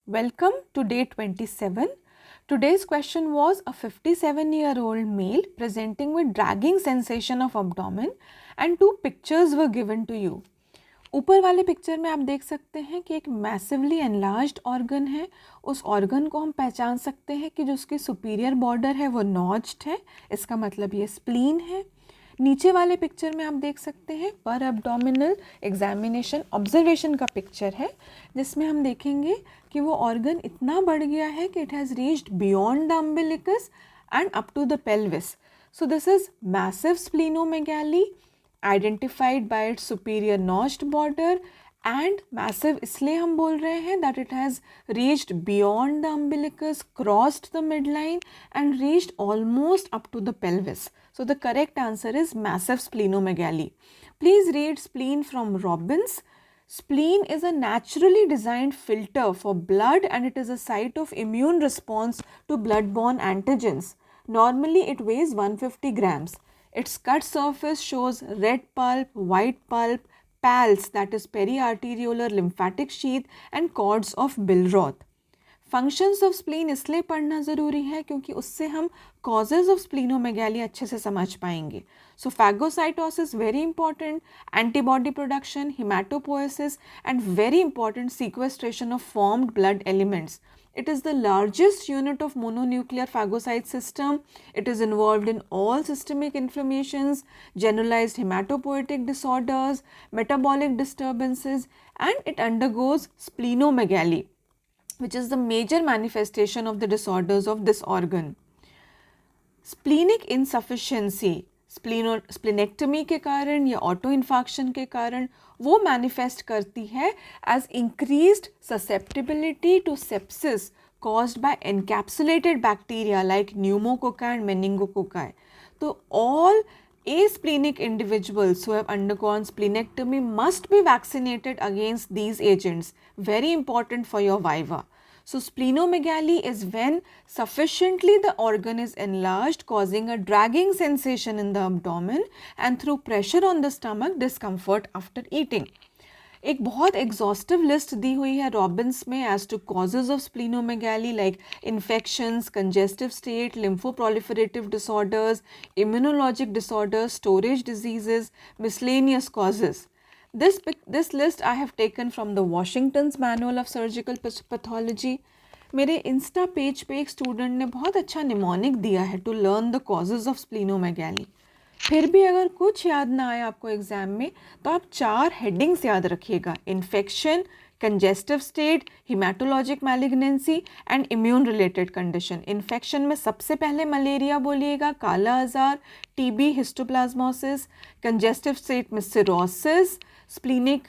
Welcome to day 27. Today's question was a 57-year-old male presenting with dragging sensation of abdomen and two pictures were given to you. ऊपर वाले picture में आप देख सकते हैं कि एक मैसिवली एनलार्ज्ड ऑर्गन है. उस ऑर्गन को हम पहचान सकते हैं कि जो उसकी सुपीरियर बॉर्डर है वो नॉच्ड है, इसका मतलब ये स्प्लीन है. नीचे वाले पिक्चर में आप देख सकते हैं पर एब्डोमिनल एग्जामिनेशन ऑब्जर्वेशन का पिक्चर है, जिसमें हम देखेंगे कि वो ऑर्गन इतना बढ़ गया है कि it has reached beyond the umbilicus and up to the pelvis. So this is massive splenomegaly identified by its superior notched border. And massive इसलिए हम बोल रहे हैं that it has reached beyond the umbilicus, crossed the midline and reached almost up to the pelvis. So the correct answer is massive splenomegaly. Please read spleen from Robbins. Spleen is a naturally designed filter for blood and it is a site of immune response to blood-borne antigens. Normally it weighs 150 grams. Its cut surface shows red pulp, white pulp, pals, that is periarteriolar lymphatic sheath and cords of Billroth. Functions of spleen इसलिए पढ़ना ज़रूरी है क्योंकि उससे हम causes of splenomegaly अच्छे से समझ पाएंगे. So phagocytosis very important, antibody production, haematopoiesis and very important sequestration of formed blood elements. It is the largest unit of mononuclear phagocyte system. It is involved in all systemic inflammations, generalized hematopoietic disorders, metabolic disturbances, and it undergoes splenomegaly, which is the major manifestation of the disorders of this organ. Splenic insufficiency, splenectomy के कारण या auto infarction के कारण वो manifest करती है as increased susceptibility to sepsis caused by encapsulated bacteria like pneumococci and meningococci. So all asplenic individuals who have undergone splenectomy must be vaccinated against these agents. Very important for your viva. So splenomegaly is when sufficiently the organ is enlarged, causing a dragging sensation in the abdomen and through pressure on the stomach discomfort after eating. एक बहुत exhaustive list दी हुई है Robbins में as two causes of splenomegaly like infections, congestive state, lymphoproliferative disorders, immunologic disorders, storage diseases, miscellaneous causes. This list I have taken from the Washington's Manual of Surgical Pathology. मेरे insta page पे एक student ने बहुत अच्छा mnemonic दिया है to learn the causes of splenomegaly. फिर भी अगर कुछ याद ना आए आपको एग्जाम में तो आप 4 हेडिंग्स याद रखिएगा: infection, congestive state, haematologic malignancy and immune related condition. Infection में सबसे पहले मलेरिया बोलिएगा, kala azar, TB, histoplasmosis. Congestive state में cirrhosis, splenic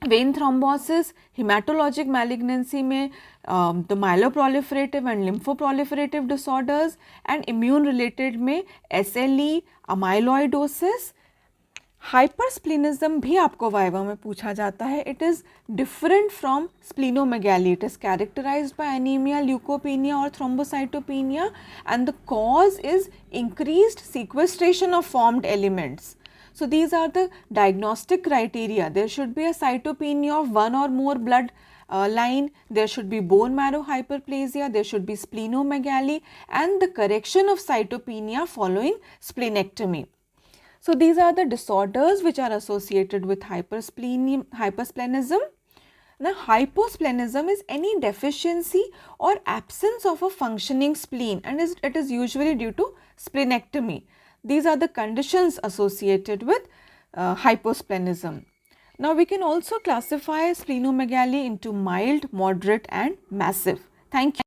vein thrombosis. Haematologic malignancy में the myeloproliferative and lymphoproliferative disorders. And immune related में SLE, अमाइलॉइडोसिस. हाइपरस्प्लिनिज्म भी आपको viva में पूछा जाता है. It is different from splenomegaly. It is characterised by anaemia, leucopenia और thrombocytopenia and the cause is increased sequestration of formed elements. So these are the diagnostic criteria. There should be a cytopenia of one or more blood line. There should be bone marrow hyperplasia. There should be splenomegaly and the correction of cytopenia following splenectomy. So these are the disorders which are associated with hypersplenism. Now hyposplenism is any deficiency or absence of a functioning spleen and it is usually due to splenectomy. These are the conditions associated with hyposplenism. Now we can also classify splenomegaly into mild, moderate and massive. Thank you.